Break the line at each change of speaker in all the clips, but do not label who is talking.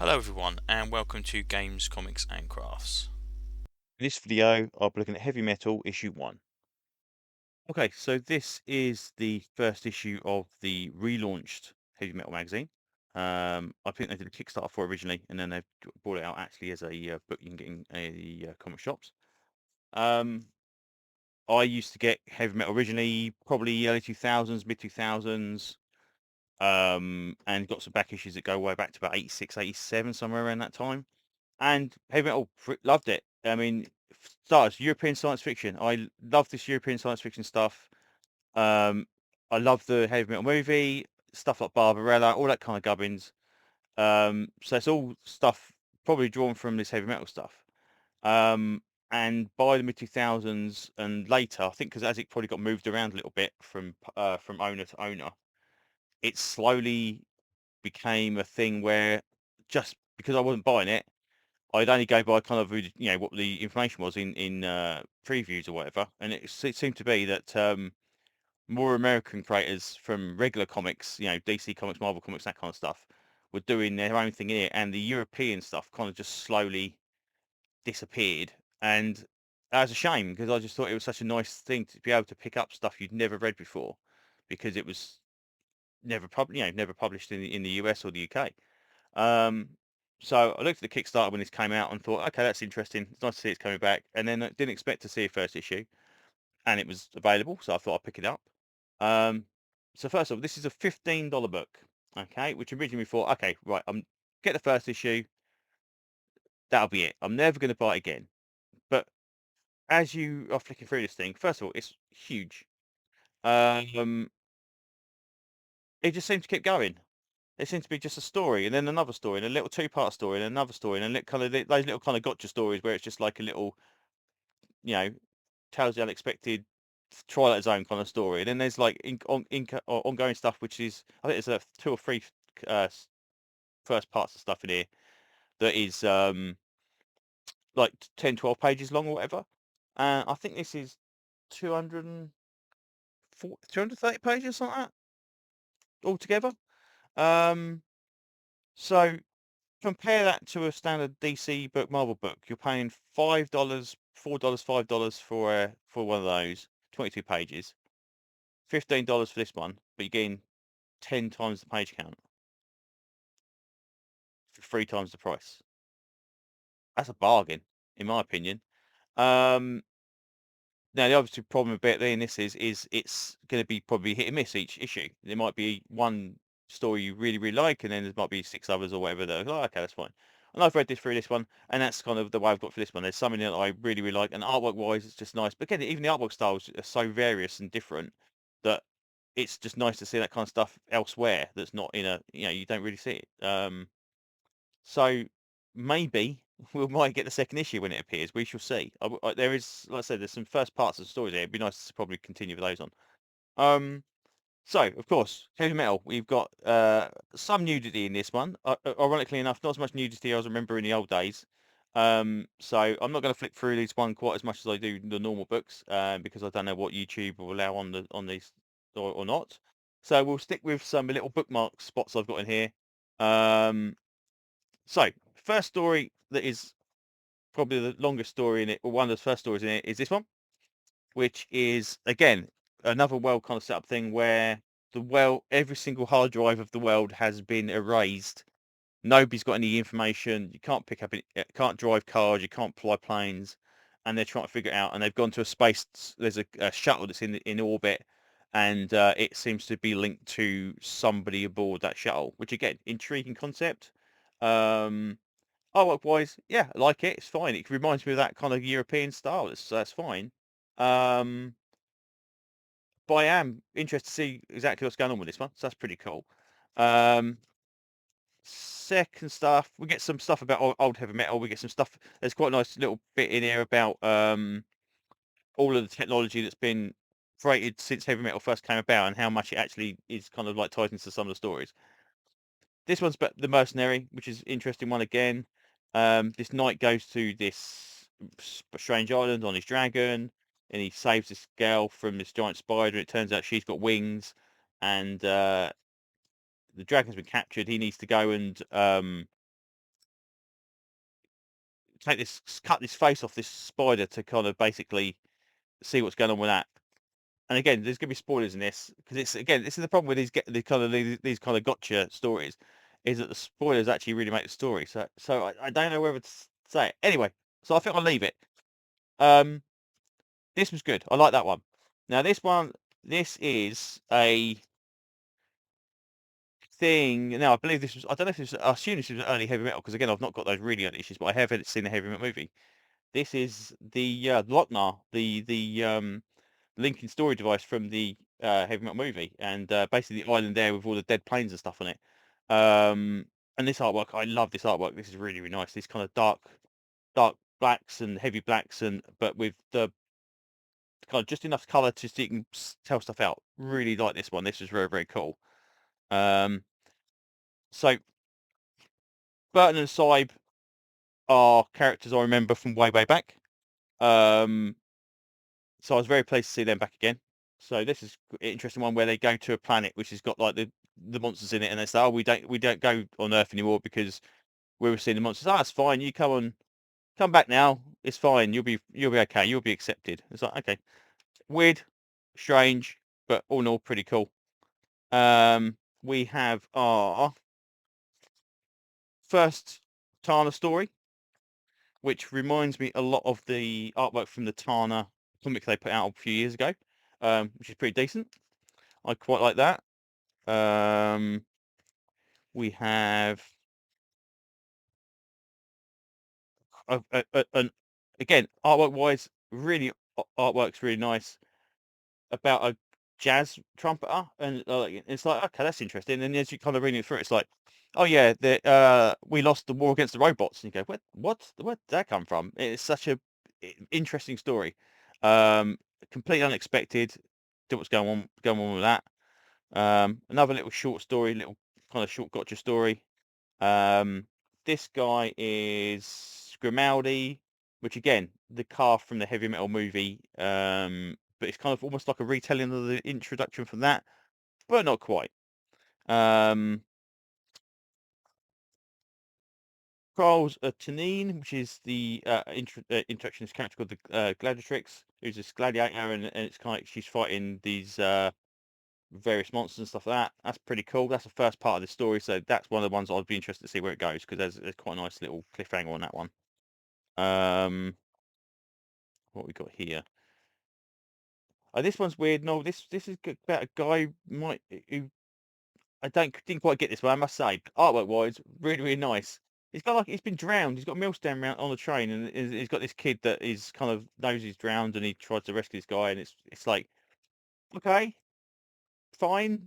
Hello everyone and welcome to Games, Comics and Crafts.
In this video, I'll be looking at Heavy Metal issue 1. Okay, so this is the first issue of the relaunched Heavy Metal magazine. I think they did a Kickstarter for it originally, and then they've brought it out actually as a book you can get in comic shops. Um, I used to get Heavy Metal originally, probably early 2000s, mid 2000s, and got some back issues that go way back to about 86, 87, somewhere around that time. And heavy metal, loved it. I mean, starts European science fiction. I love this European science fiction stuff. Um, I love the heavy metal movie stuff like Barbarella, all that kind of gubbins. So it's all stuff probably drawn from this heavy metal stuff. Um, and by the mid 2000s and later, I think because as it probably got moved around a little bit from owner to owner, it slowly became a thing where just because I wasn't buying it, I'd only go by kind of what the information was in previews or whatever, and it seemed to be that more American creators from regular comics, DC Comics, Marvel Comics, that kind of stuff, were doing their own thing in it, and the European stuff kind of just slowly disappeared. And that was a shame because I just thought it was such a nice thing to be able to pick up stuff you'd never read before, because it was never published in the US or the UK. Um, so I looked at the Kickstarter when this came out and thought, okay, that's interesting. It's nice to see it's coming back. And then I didn't expect to see a first issue, and it was available, so I thought I'd pick it up. Um, so first of all, this is a $15 book, okay, which originally we thought, okay, right, I'm get the first issue, that'll be it. I'm never going to buy it again. But as you are flicking through this thing, first of all, it's huge. Um, it just seems to keep going. It seems to be just a story, and then another story, and a little two-part story, and another story, and kind of those little kind of gotcha stories where it's just like a little, you know, tells the unexpected Twilight Zone kind of story. And then there's like ongoing stuff, which is I think there's two or three uh, first parts of stuff in here that is like 10, 12 pages long or whatever. I think this is 230 pages, something like that altogether. Um, so compare that to a standard DC book, Marvel book. You're paying $5, $4, $5 for one of those, 22 pages. $15 for this one, but you're getting 10 times the page count for 3 times the price. That's a bargain, in my opinion. Um, Now the obviously problem a bit in this is it's going to be probably hit and miss each issue. There might be one story you really really like, and then there might be six others or whatever that are, oh, okay, that's fine. And I've read this through this one, and that's kind of the way I've got for this one. There's something that I really really like, and artwork wise, it's just nice. But again, even the artwork styles are so various and different that it's just nice to see that kind of stuff elsewhere. That's not in a you don't really see it. So maybe we might get the second issue when it appears. We shall see. There is, like I said, there's some first parts of the story there. It'd be nice to probably continue with those on. Um, so of course, heavy metal. We've got some nudity in this one. Ironically enough, not as much nudity as I remember in the old days. So I'm not going to flick through this one quite as much as I do the normal books, because I don't know what YouTube will allow on these or not. So we'll stick with some little bookmark spots I've got in here. Um, so, first story that is probably the longest story in it, or one of the first stories in it, is this one, which is again another world kind of setup thing where every single hard drive of the world has been erased. Nobody's got any information. You can't pick up, can't drive cars, you can't fly planes, and they're trying to figure it out. And they've gone to a space. There's a shuttle that's in orbit, and it seems to be linked to somebody aboard that shuttle. Which again, intriguing concept. Um, Artwork wise, yeah, I like it. It's fine. It reminds me of that kind of European style. That's fine. Um, but I am interested to see exactly what's going on with this one. So that's pretty cool. Um, Second stuff, we get some stuff about old heavy metal. We get some stuff. There's quite a nice little bit in here about all of the technology that's been created since heavy metal first came about and how much it actually is kind of like ties into some of the stories. This one's about the mercenary, which is interesting one again. This knight goes to this strange island on his dragon, and he saves this girl from this giant spider. It turns out she's got wings, and the dragon's been captured. He needs to go and cut this face off this spider to kind of basically see what's going on with that. And again, there's gonna be spoilers in this because it's again, this is the problem with these kind of gotcha stories, is that the spoilers actually really make the story. So I don't know whether to say it. Anyway, so I think I'll leave it. Um, this was good. I like that one. Now this one, this is a thing. Now I believe this was. I don't know if this was. I assume this was early heavy metal because again, I've not got those really early issues, but I have seen the heavy metal movie. This is the Lochnar, the linking story device from the heavy metal movie, and basically the island there with all the dead planes and stuff on it. Um, and this artwork, I love this artwork. This is really, really nice. These kind of dark blacks and heavy blacks, and but with the kind of just enough color to so you can tell stuff out. Really like this one. This is very, very cool. Um, so Burton and Saib are characters I remember from way, way back. Um, so I was very pleased to see them back again. So this is an interesting one where they go to a planet which has got like the monsters in it, and they say, "Oh, we don't go on Earth anymore because we were seeing the monsters." Oh, that's fine. You come back now. It's fine. You'll be okay. You'll be accepted. It's like okay, weird, strange, but all in all pretty cool. We have our first Tana story, which reminds me a lot of the artwork from the Tana comic they put out a few years ago, which is pretty decent. I quite like that. Um, we have an again artwork wise, really artwork's really nice about a jazz trumpeter, and it's like okay, that's interesting. And as you kind of reading it through, it's like, oh yeah, we lost the war against the robots, and you go, where did that come from? It's such a interesting story, um, completely unexpected. Do what's going on with that. Another little short story, little kind of short gotcha story. Um, this guy is Grimaldi, which again, the car from the heavy metal movie. But it's kind of almost like a retelling of the introduction from that, but not quite. Um, Charles Tanine, which is the introduction of this character called the Gladiatrix, who's this gladiator, and it's kind of she's fighting these various monsters and stuff like that. That's pretty cool. That's the first part of the story, so that's one of the ones I'd be interested to see where it goes because there's quite a nice little cliffhanger on that one. What we got here? Oh, this one's weird. No, this is about a guy might who I didn't quite get this one. I must say, artwork wise, really really nice. He's got like he's been drowned. He's got a millstone around on the train, and he's got this kid that is kind of knows he's drowned, and he tries to rescue this guy, and it's like okay, fine.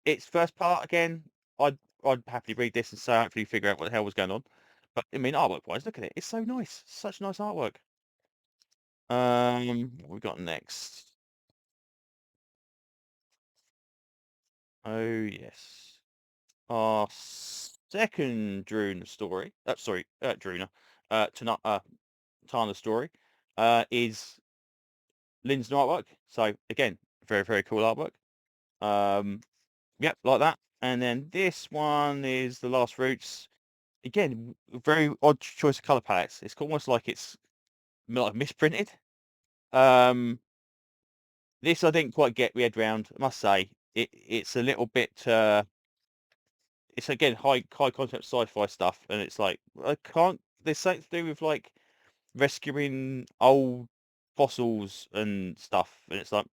It's first part again. I'd happily read this and say hopefully figure out what the hell was going on. But I mean, artwork wise, look at it. It's so nice. Such nice artwork. What we got next? Oh yes, our second Druna story. Sorry, Druna. Tana story. Is Lynn's artwork. So again, very very cool artwork. Um, yep, like that. And then this one is the Last Roots. Again, very odd choice of color palettes. It's almost like it's like misprinted. Um, this I didn't quite get my head round. I must say, it's a little bit. It's again high concept sci-fi stuff, and it's like I can't. There's something to do with like rescuing old fossils and stuff, and it's like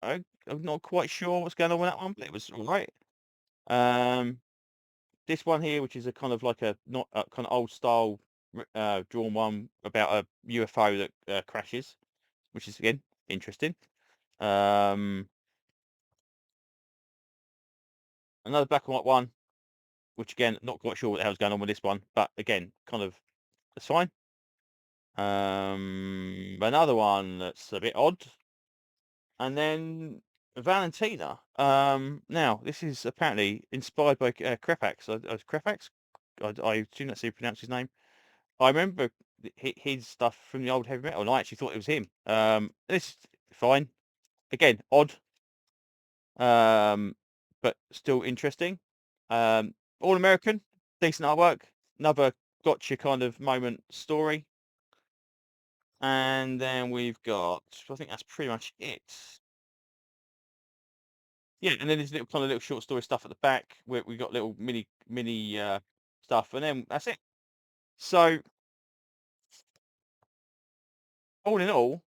I'm not quite sure what's going on with that one, but it was all right. Um, this one here, which is a kind of like a not a kind of old style drawn one about a UFO that crashes, which is again interesting. Um, another black and white one, which again not quite sure what the hell's going on with this one, but again kind of it's fine. Another one that's a bit odd, and then Valentina. Now this is apparently inspired by Krepax. Krepax. I assume that's how you pronounce his name. I remember his stuff from the old heavy metal, and I actually thought it was him. This is fine. Again, odd, but still interesting. All American, decent artwork. Another gotcha kind of moment story. And then we've got, I think that's pretty much it. Yeah, and then there's little kind of little short story stuff at the back where we got little mini stuff, and then that's it. So all in all,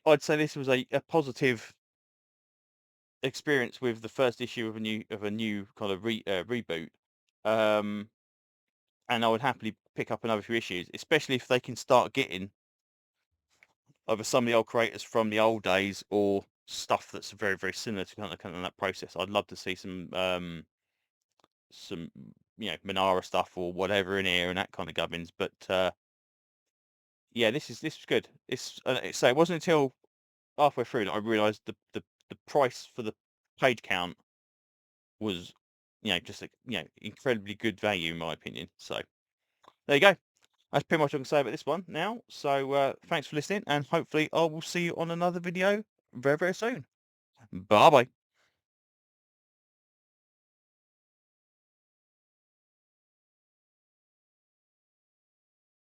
I'd say this was a positive experience with the first issue of a new kind of reboot. Um, and I would happily pick up another few issues, especially if they can start getting either some of the old creators from the old days or stuff that's very very similar to kind of that process. I'd love to see some Manara stuff or whatever in here and that kind of gubbins. But yeah, this was good. So it wasn't until halfway through that I realised the price for the page count was just incredibly good value in my opinion. So there you go. That's pretty much what I can say about this one now. So thanks for listening, and hopefully I will see you on another video very very soon. Bye bye.